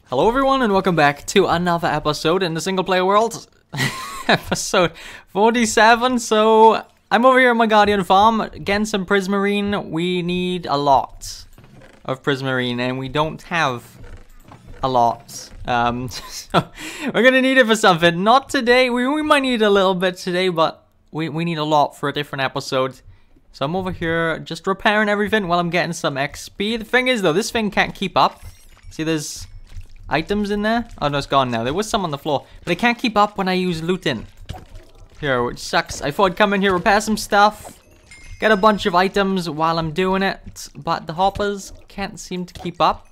Hello everyone and welcome back to another episode in the single player world. Episode 47. So I'm over here on my Guardian farm getting some prismarine. We need a lot of prismarine and we don't have a lot. So we're gonna need it for something. Not today. We might need a little bit today, but we need a lot for a different episode. So I'm over here just repairing everything while I'm getting some XP. The thing is though, this thing can't keep up. See, there's items in there? Oh no, it's gone now. There was some on the floor, but it can't keep up when I use looting here, which sucks. I thought I'd come in here, repair some stuff, get a bunch of items while I'm doing it, but the hoppers can't seem to keep up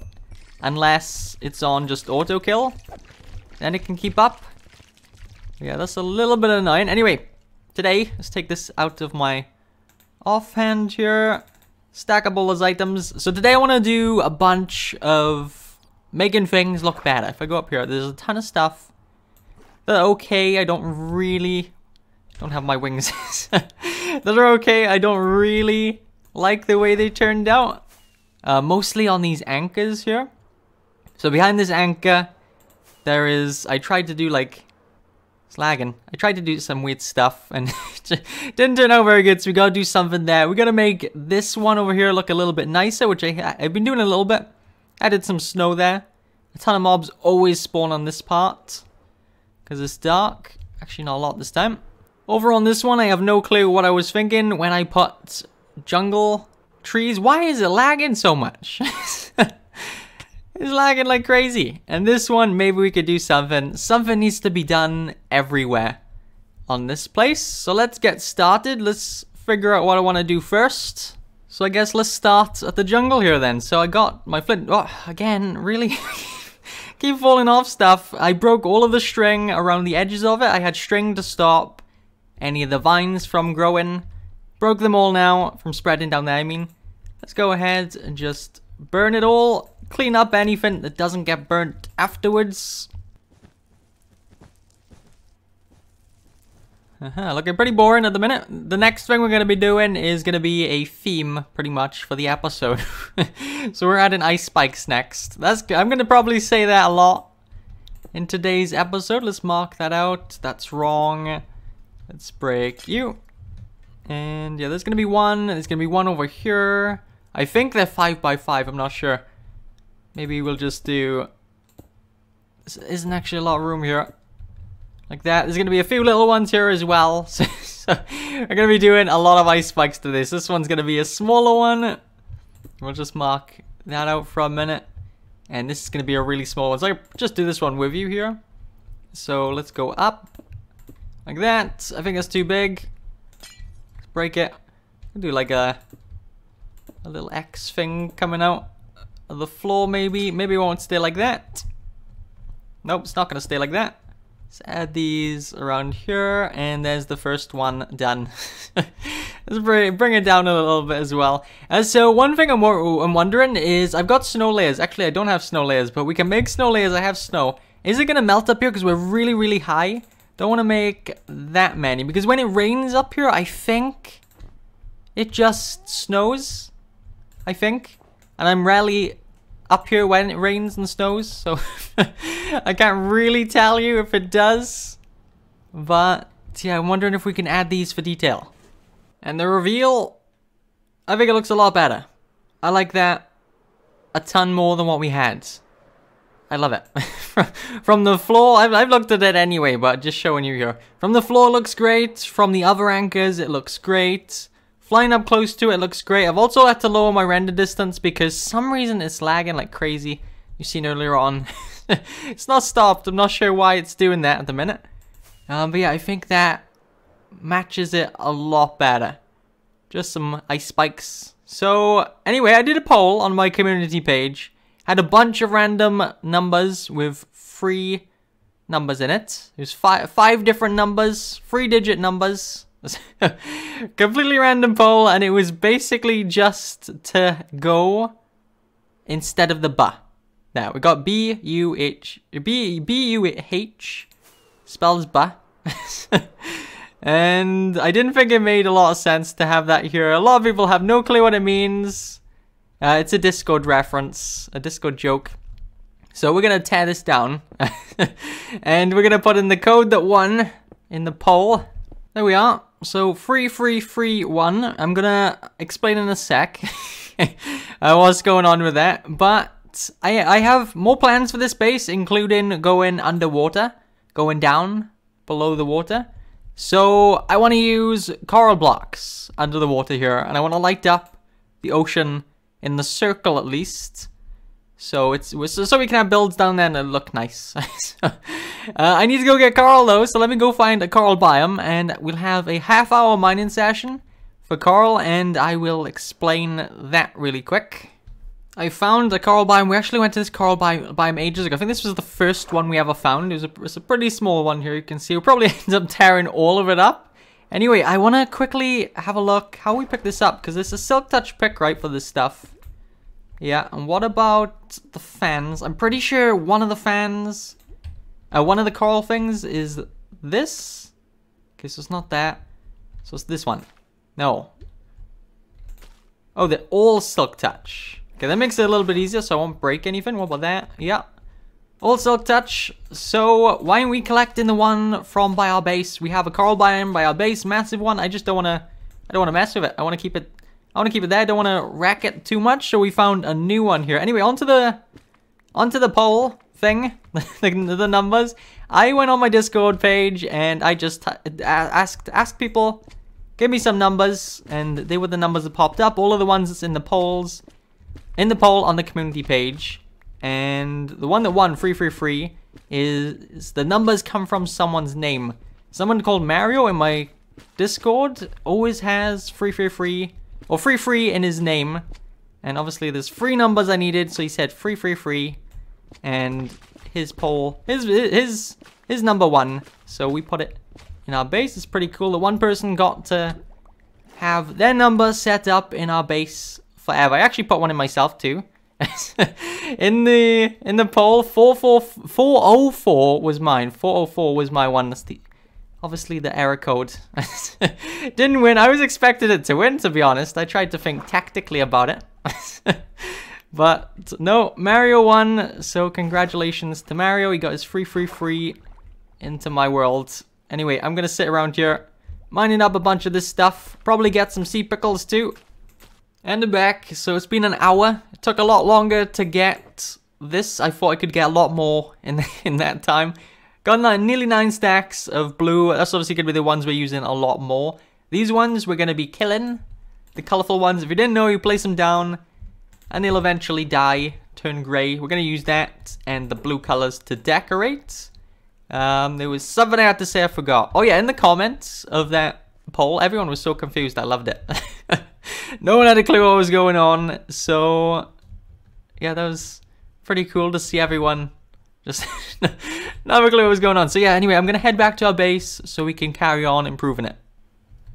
unless it's on just auto kill. Then it can keep up. Yeah, that's a little bit annoying. Anyway, today let's take this out of my offhand here. Stack up all those items. So today I want to do a bunch of making things look better. If I go up here, there's a ton of stuff that are okay. I don't have my wings. That are okay. I don't really like the way they turned out. Mostly on these anchors here. So behind this anchor, there is, I tried to do like, it's lagging. I tried to do some weird stuff and it didn't turn out very good. So we gotta do something there. We gotta make this one over here look a little bit nicer, which I've been doing a little bit. Added some snow there. A ton of mobs always spawn on this part because it's dark. Actually, not a lot this time. Over on this one, I have no clue what I was thinking when I put jungle trees. Why is it lagging so much? It's lagging like crazy. And this one, maybe we could do something. Something needs to be done everywhere on this place. So let's get started. Let's figure out what I want to do first. So I guess let's start at the jungle here then. So I got my flint. Oh, again, really? Keep falling off stuff. I broke all of the string around the edges of it. I had string to stop any of the vines from growing. Broke them all now from spreading down there, I mean. Let's go ahead and just burn it all. Clean up anything that doesn't get burnt afterwards. Looking pretty boring at the minute. The next thing we're going to be doing is going to be a theme, pretty much, for the episode. So we're adding ice spikes next. I'm going to probably say that a lot in today's episode. Let's mark that out. That's wrong. Let's break you. And yeah, there's going to be one. There's going to be one over here. I think they're 5x5. I'm not sure. Maybe we'll just do... There isn't actually a lot of room here. Like that. There's going to be a few little ones here as well. So we're going to be doing a lot of ice spikes to this. This one's going to be a smaller one. We'll just mark that out for a minute. And this is going to be a really small one. So I just do this one with you here. So let's go up. Like that. I think that's too big. Let's break it. We'll do like a little X thing coming out of the floor maybe. Maybe it won't stay like that. Nope, it's not going to stay like that. Let's add these around here, and there's the first one done. Let's bring it down a little bit as well. So one thing I'm wondering is, I've got snow layers. Actually, I don't have snow layers, but we can make snow layers. I have snow. Is it going to melt up here because we're really, really high? Don't want to make that many, because when it rains up here, I think it just snows. I think. And I'm rarely up here when it rains and snows, so I can't really tell you if it does. But yeah, I'm wondering if we can add these for detail. And the reveal, I think it looks a lot better. I like that a ton more than what we had. I love it. From the floor, I've looked at it anyway, but just showing you here. From the floor, it looks great. From the other anchors, it looks great. Flying up close to it looks great. I've also had to lower my render distance because some reason it's lagging like crazy. You've seen earlier on. It's not stopped. I'm not sure why it's doing that at the minute. But yeah, I think that matches it a lot better. Just some ice spikes. So anyway, I did a poll on my community page. Had a bunch of random numbers with 3 numbers in it. There's five different numbers, 3-digit numbers. Completely random poll, and it was basically just to go instead of the ba. Now we got B-U-H spells ba. And I didn't think it made a lot of sense to have that here. A lot of people have no clue what it means. It's a Discord reference, a Discord joke. So we're gonna tear this down. And we're gonna put in the code that won in the poll. There we are. So 3331. I'm gonna explain in a sec what's going on with that. But I have more plans for this base, including going underwater, going down below the water. So I want to use coral blocks under the water here, and I want to light up the ocean in the circle at least. So so we can have builds down there and it'll look nice. I need to go get coral though, so let me go find a coral biome, and we'll have a half-hour mining session for coral, and I will explain that really quick. I found a coral biome. We actually went to this coral biome ages ago. I think this was the first one we ever found. It was a pretty small one here. You can see we'll probably end up tearing all of it up. Anyway, I want to quickly have a look how we pick this up, because it's a silk touch pick, right, for this stuff. Yeah, and what about the fans? I'm pretty sure one of the fans, one of the coral things is this. Okay, so it's not that. So it's this one. No. Oh, they're all silk touch. Okay, that makes it a little bit easier so I won't break anything. What about that? Yeah. All silk touch. So why aren't we collecting the one from by our base? We have a coral biome by our base, massive one. I just don't want to mess with it. I want to keep it there. I don't want to wreck it too much. So we found a new one here. Anyway, onto the poll thing, the numbers. I went on my Discord page and I just asked people, give me some numbers, and they were the numbers that popped up. All of the ones that's in the poll on the community page. And the one that won, 333, is the numbers come from someone's name. Someone called Mario in my Discord always has 333 or 33 in his name. And obviously there's 3 numbers I needed, so he said 333, and his poll, his number 1. So we put it in our base. It's pretty cool. The one person got to have their number set up in our base forever. I actually put one in myself too. in the poll, 404 was mine. 404 was my one. That's obviously the error code. Didn't win. I was expecting it to win, to be honest. I tried to think tactically about it. But no, Mario won. So congratulations to Mario. He got his free into my world. Anyway, I'm gonna sit around here mining up a bunch of this stuff. Probably get some sea pickles too. And I'm back. So it's been an hour. It took a lot longer to get this. I thought I could get a lot more in that time. Got nearly 9 stacks of blue. That's obviously going to be the ones we're using a lot more. These ones we're going to be killing. The colorful ones. If you didn't know, you place them down and they'll eventually die, turn gray. We're going to use that and the blue colors to decorate. There was something I had to say I forgot. Oh yeah, in the comments of that poll, everyone was so confused. I loved it. No one had a clue what was going on. So yeah, that was pretty cool to see everyone just not have a clue what was going on. So yeah, anyway, I'm going to head back to our base so we can carry on improving it.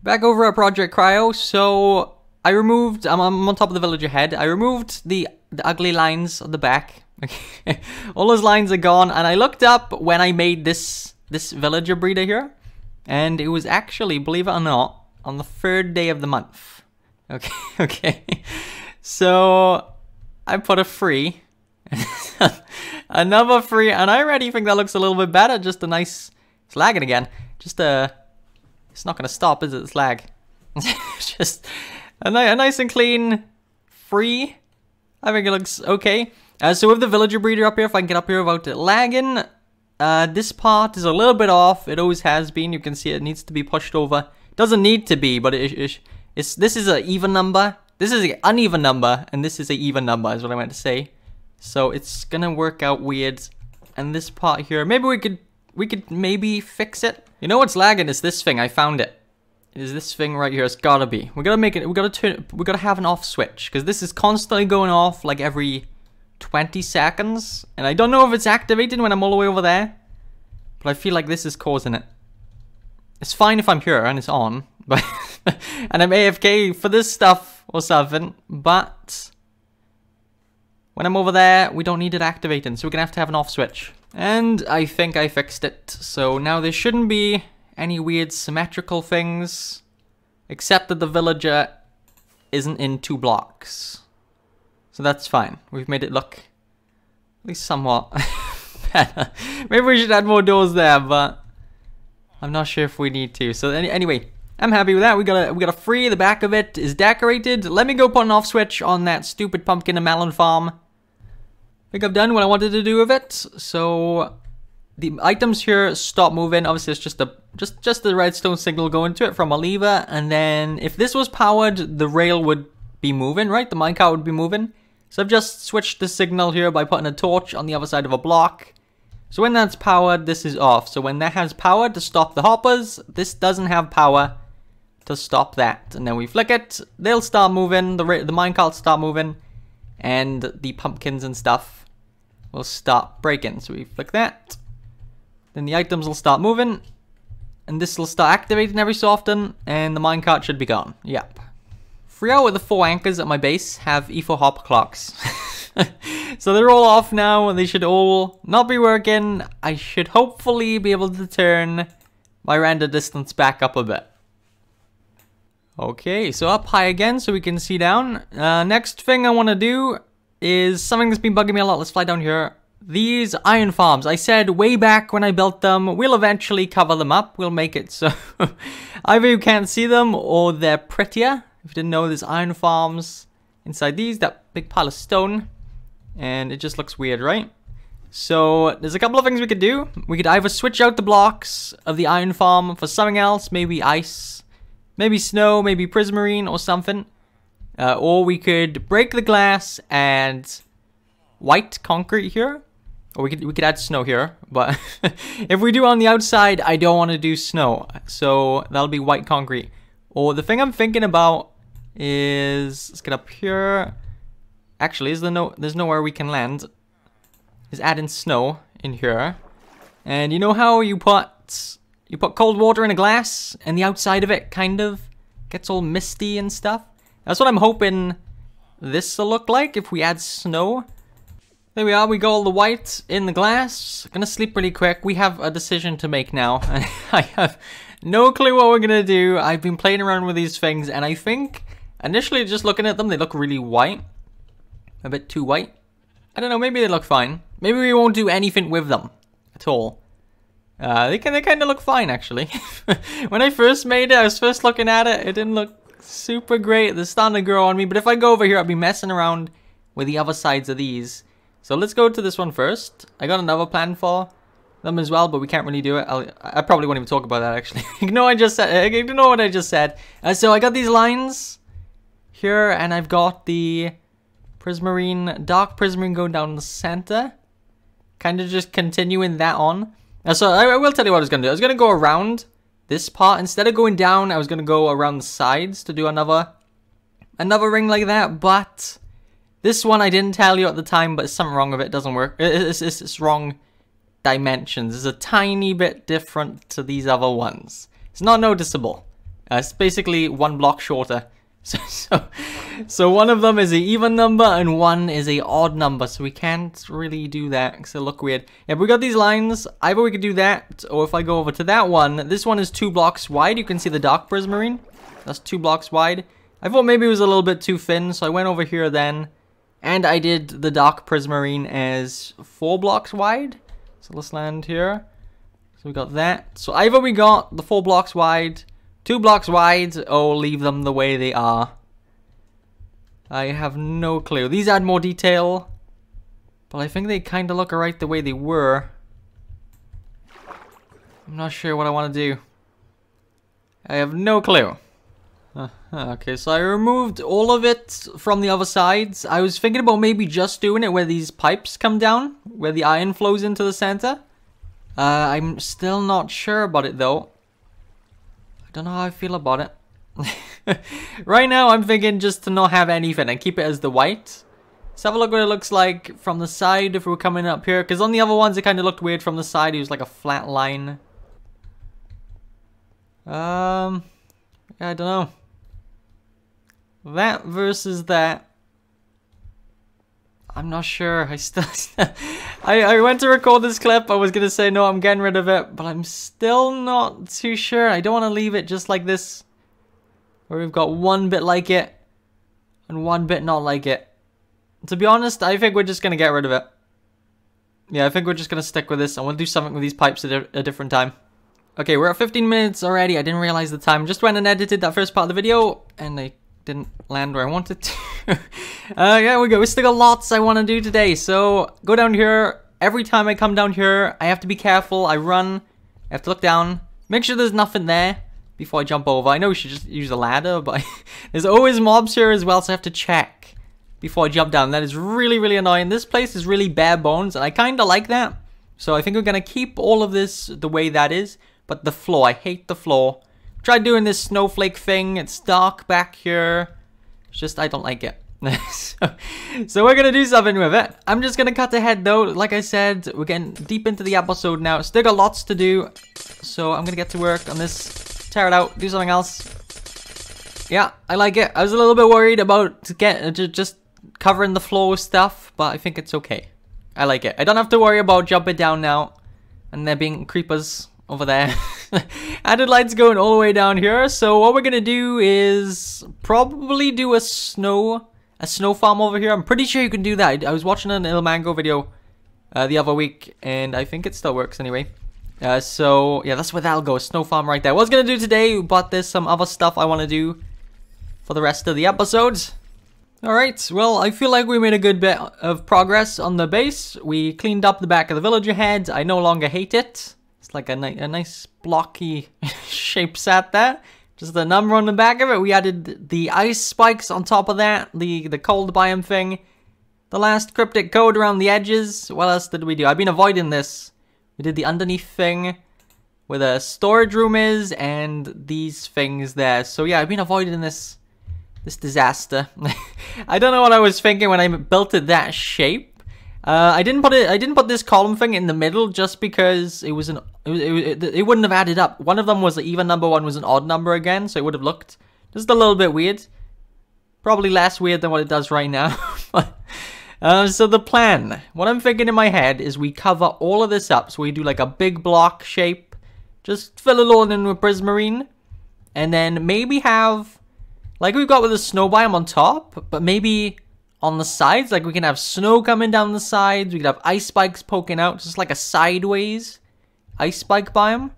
Back over at Project Cryo. So I removed, I'm on top of the villager head. I removed the ugly lines on the back. All those lines are gone. And I looked up when I made this villager breeder here. And it was actually, believe it or not, on the 3rd day of the month. Okay. So I put a free. Another free, and I already think that looks a little bit better. Just a nice, it's lagging again. Just it's not gonna stop, is it? It's lag. Just a nice and clean free. I think it looks okay. So with the villager breeder up here, if I can get up here without it lagging, this part is a little bit off. It always has been. You can see it needs to be pushed over. Doesn't need to be, but this is an even number. This is an uneven number, and this is an even number, is what I meant to say. So it's gonna work out weird. And this part here, maybe we could maybe fix it. You know what's lagging is this thing. I found it. It is this thing right here. It's gotta be. We gotta make it. We gotta have an off switch, because this is constantly going off like every 20 seconds, and I don't know if it's activated when I'm all the way over there, but I feel like this is causing it. It's fine if I'm here and it's on, but and I'm AFK for this stuff or something, but when I'm over there, we don't need it activating, so we're gonna have to have an off switch. And I think I fixed it, so now there shouldn't be any weird symmetrical things, except that the villager isn't in 2 blocks. So that's fine. We've made it look least somewhat better. Maybe we should add more doors there, but I'm not sure if we need to. So anyway, I'm happy with that. We got a free. The back of it is decorated. Let me go put an off switch on that stupid pumpkin and melon farm. I think I've done what I wanted to do with it. So the items here stop moving. Obviously, it's just the redstone signal going to it from a lever. And then if this was powered, the rail would be moving, right? The minecart would be moving. So I've just switched the signal here by putting a torch on the other side of a block. So when that's powered, this is off. So when that has power to stop the hoppers, this doesn't have power to stop that. And then we flick it, they'll start moving, the minecarts start moving, and the pumpkins and stuff will start breaking. So we flick that, then the items will start moving, and this will start activating every so often, and the minecart should be gone. Yep. 3 out of the 4 anchors at my base have E4 hop clocks. So they're all off now, and they should all not be working. I should hopefully be able to turn my render distance back up a bit. Okay, so up high again so we can see down. Next thing I want to do is something that's been bugging me a lot. Let's fly down here. These iron farms. I said way back when I built them, we'll eventually cover them up. We'll make it so either you can't see them or they're prettier. If you didn't know, there's iron farms inside these, that big pile of stone. And it just looks weird, right? So there's a couple of things we could do. We could either switch out the blocks of the iron farm for something else, maybe ice, maybe snow, maybe prismarine or something. Or we could break the glass and white concrete here. Or we could add snow here. But if we do on the outside, I don't want to do snow. So that'll be white concrete. Or the thing I'm thinking about is, let's get up here. Actually, there's nowhere we can land. Is adding snow in here. And you know how you put cold water in a glass and the outside of it kind of gets all misty and stuff? That's what I'm hoping this will look like if we add snow. There we are, we got all the white in the glass. Gonna sleep really quick. We have a decision to make now. I have no clue what we're gonna do. I've been playing around with these things, and I think initially just looking at them, they look really white. A bit too white. I don't know, maybe they look fine. Maybe we won't do anything with them at all. They kind of look fine, actually. When I first made it, I was first looking at it, it didn't look super great. They're starting to grow on me, but if I go over here, I'll be messing around with the other sides of these. So let's go to this one first. I got another plan for them as well, but we can't really do it. I probably won't even talk about that, actually. Ignore what I just said. So I got these lines here, and I've got the prismarine, dark prismarine going down the center. Kind of just continuing that on. So I will tell you what I was going to do. I was going to go around this part. Instead of going down, I was going to go around the sides to do another ring like that. But this one I didn't tell you at the time, but there's something wrong with it. It doesn't work. It's wrong dimensions. It's a tiny bit different to these other ones. It's not noticeable. It's basically 1 block shorter. So one of them is an even number and one is a odd number, so we can't really do that because it look weird. Yeah, but we got these lines. Either we could do that, or if I go over to that one, this one is 2 blocks wide. You can see the dark prismarine. That's 2 blocks wide. I thought maybe it was a little bit too thin, so I went over here then, and I did the dark prismarine as 4 blocks wide. So let's land here. So we got that. So either we got the 4 blocks wide, 2 blocks wide, or leave them the way they are. I have no clue. These add more detail, but I think they kind of look alright the way they were. I'm not sure what I want to do. I have no clue. Okay, so I removed all of it from the other sides. I was thinking about maybe just doing it where these pipes come down, where the iron flows into the center. I'm still not sure about it though. I don't know how I feel about it. Right now, I'm thinking just to not have anything and keep it as the white. Let's have a look what it looks like from the side if we're coming up here. Because on the other ones, it kind of looked weird from the side. It was like a flat line. Yeah, I don't know. That versus that. I'm not sure. I still... I went to record this clip. I was going to say, no, I'm getting rid of it. But I'm still not too sure. I don't want to leave it just like this. Where we've got 1 bit like it. And 1 bit not like it. To be honest, I think we're just going to get rid of it. Yeah, I think we're just gonna stick with this. I want to do something with these pipes at a different time. Okay, we're at 15 minutes already. I didn't realize the time. Just went and edited that first part of the video, and I didn't land where I wanted to. Yeah, we still got lots I want to do today. So, go down here. Every time I come down here, I have to be careful. I run. I have to look down. Make sure there's nothing there before I jump over. I know we should just use a ladder, but there's always mobs here as well, so I have to check before I jump down. That is really, really annoying. This place is really bare bones, and I kind of like that. So I think we're going to keep all of this the way that is. But the floor, I hate the floor. Tried doing this snowflake thing. It's dark back here. It's just, I don't like it. so we're going to do something with it. I'm just going to cut ahead though. Like I said, we're getting deep into the episode now. Still got lots to do. So I'm going to get to work on this. Tear it out. Do something else. Yeah, I like it. I was a little bit worried about just covering the floor with stuff. But I think it's okay. I like it. I don't have to worry about jumping down now. And there being creepers over there. Added lights going all the way down here. So what we're gonna do is probably do a snow farm over here. I'm pretty sure you can do that. I was watching an Il Mango video the other week, and I think it still works anyway. So yeah, that's where that'll go. A snow farm right there. What I was gonna do today, but there's some other stuff I want to do for the rest of the episodes. Alright, well, I feel like we made a good bit of progress on the base. We cleaned up the back of the village ahead. I no longer hate it. It's like a nice blocky shape set there. Just the number on the back of it. We added the ice spikes on top of that. The cold biome thing. The last cryptic code around the edges. What else did we do? I've been avoiding this. We did the underneath thing where the storage room is and these things there. So yeah, I've been avoiding this disaster. I don't know what I was thinking when I built it that shape. I didn't put this column thing in the middle just because it was it wouldn't have added up. One of them was an even number, one was an odd number again, so it would have looked just a little bit weird. Probably less weird than what it does right now. So the plan, what I'm thinking in my head is we cover all of this up. So we do like a big block shape, just fill it all in with prismarine, and then maybe have, like we've got with the snow biome on top, but maybe on the sides, like we can have snow coming down the sides, we could have ice spikes poking out, just like a sideways ice spike biome.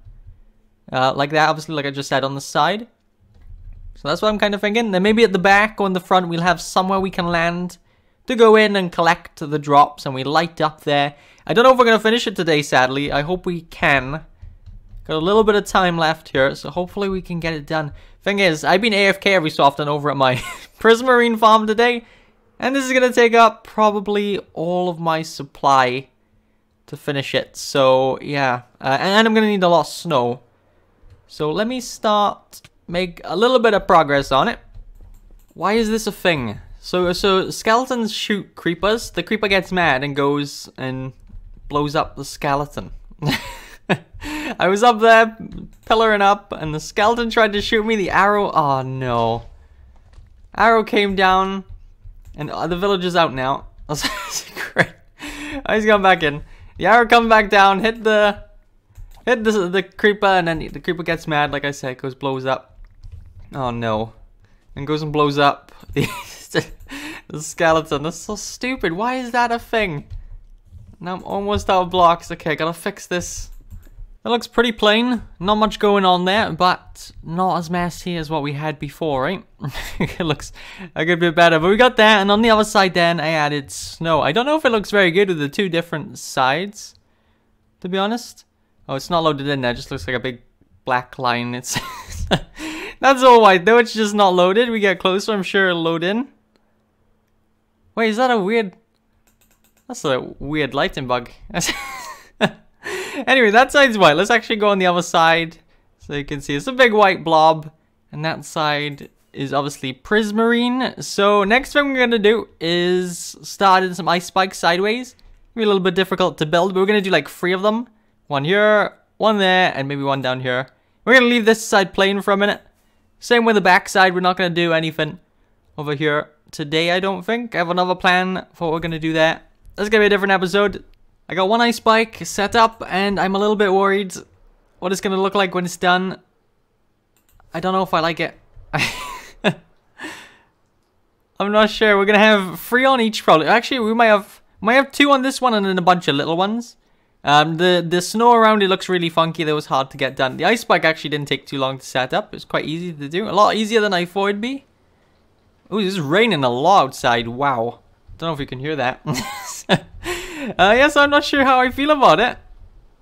Like that, obviously, like I just said, on the side. So that's what I'm kind of thinking. Then maybe at the back or in the front, we'll have somewhere we can land to go in and collect the drops, and we light up there. I don't know if we're going to finish it today, sadly. I hope we can. Got a little bit of time left here, so hopefully we can get it done. Thing is, I've been AFK every so often over at my prismarine farm today. And this is going to take up probably all of my supply to finish it. So, yeah. And I'm going to need a lot of snow. So, let me make a little bit of progress on it. Why is this a thing? So skeletons shoot creepers. The creeper gets mad and goes and blows up the skeleton. I was up there, pillaring up, and the skeleton tried to shoot me. The arrow... Oh, no. Arrow came down... And the village is out now. That's great. He's going back in. The arrow comes back down, hit the creeper, and then the creeper gets mad. Like I said, goes blows up. Oh no! And goes and blows up the skeleton. That's so stupid. Why is that a thing? Now I'm almost out of blocks. Okay, gotta fix this. That looks pretty plain. Not much going on there, but not as messy as what we had before, right? It looks a good bit better. But we got that, and on the other side then, I added snow. I don't know if it looks very good with the two different sides, to be honest. Oh, it's not loaded in there. It just looks like a big black line. It's that's all white, though. It's just not loaded. We get closer, I'm sure it'll load in. Wait, is that a weird... That's a weird lighting bug. Anyway, that side's white. Let's actually go on the other side so you can see it's a big white blob, and that side is obviously prismarine. So next thing we're going to do is start in some ice spikes sideways. Be a little bit difficult to build, but we're going to do like 3 of them. One here, one there, and maybe one down here. We're going to leave this side plain for a minute. Same with the back side. We're not going to do anything over here today, I don't think. I have another plan for what we're going to do there. That's going to be a different episode. I got one ice spike set up, and I'm a little bit worried what it's going to look like when it's done. I don't know if I like it. I'm not sure. We're going to have 3 on each probably. Actually, we might have Might have 2 on this one and then a bunch of little ones. The snow around it looks really funky. That was hard to get done. The ice spike actually didn't take too long to set up. It was quite easy to do. A lot easier than I thought it'd be. Ooh, it's raining a lot outside. Wow. Don't know if you can hear that. Yes, I'm not sure how I feel about it.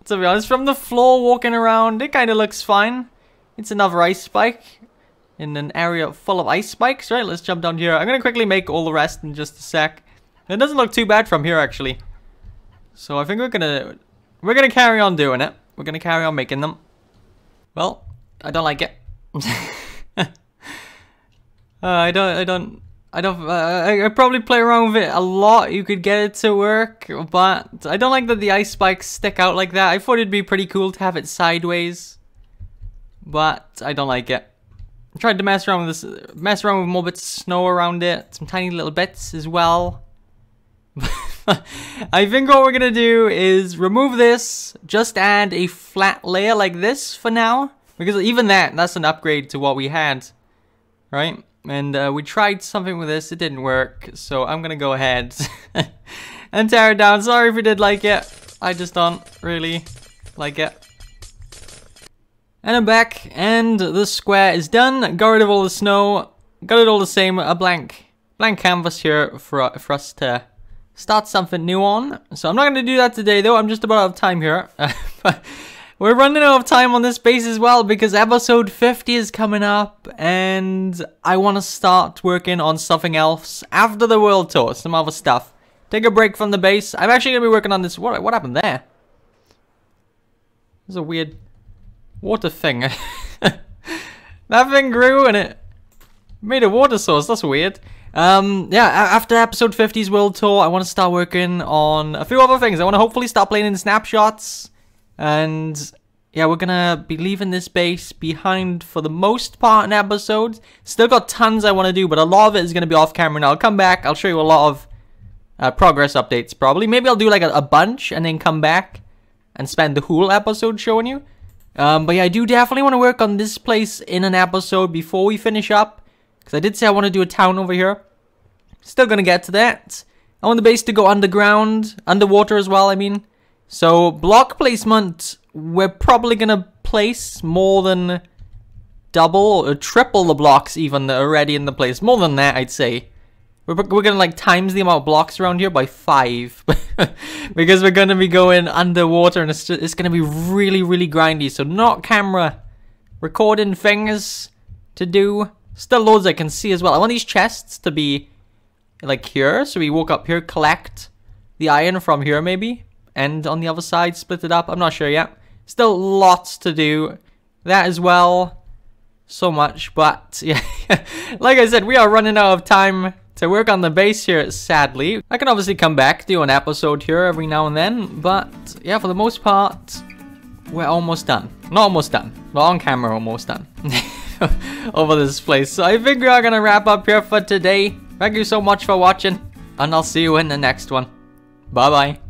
To be honest, from the floor walking around, it kind of looks fine. It's another ice spike in an area full of ice spikes. Right, let's jump down here. I'm going to quickly make all the rest in just a sec. It doesn't look too bad from here, actually. So I think we're gonna carry on doing it. We're gonna carry on making them. Well, I don't like it. I probably play around with it a lot. You could get it to work, but I don't like that the ice spikes stick out like that. I thought it'd be pretty cool to have it sideways, but I don't like it. I tried to mess around with this, more bits of snow around it, some tiny little bits as well. I think what we're gonna do is remove this, just add a flat layer like this for now, because even that's an upgrade to what we had, right? And we tried something with this, it didn't work, so I'm gonna go ahead and tear it down. Sorry if you did like it, I just don't really like it. And I'm back, and the square is done. Got rid of all the snow, got it all the same, a blank canvas here for us to start something new on. So I'm not going to do that today though, I'm just about out of time here. But we're running out of time on this base as well because episode 50 is coming up and I want to start working on something else after the world tour, some other stuff. Take a break from the base. I'm actually going to be working on this. What happened there? There's a weird water thing. That thing grew and it made a water source. That's weird. Yeah, after episode 50's world tour, I want to start working on a few other things. I want to hopefully start playing in snapshots, and yeah, we're gonna be leaving this base behind for the most part in episodes. Still got tons I want to do, but a lot of it is gonna be off camera. Now I'll come back, I'll show you a lot of progress updates probably. Maybe I'll do like a bunch and then come back and spend the whole episode showing you. But yeah, I do definitely want to work on this place in an episode before we finish up, because I did say I want to do a town over here. Still gonna get to that. I want the base to go underground, underwater as well, I mean. So, block placement, we're probably gonna place more than double or triple the blocks even that are already in the place. More than that, I'd say. We're gonna like times the amount of blocks around here by 5. Because we're gonna be going underwater and it's gonna be really, really grindy. So, not camera recording things to do. Still loads I can see as well. I want these chests to be like here, so we walk up here, collect the iron from here maybe, and on the other side split it up. I'm not sure yet. Still lots to do. That as well. So much, but yeah. Like I said, we are running out of time to work on the base here, sadly. I can obviously come back, do an episode here every now and then, but yeah, for the most part, we're almost done. Not almost done, but on camera almost done. Over this place. So I think we are gonna wrap up here for today. Thank you so much for watching, and I'll see you in the next one. Bye bye.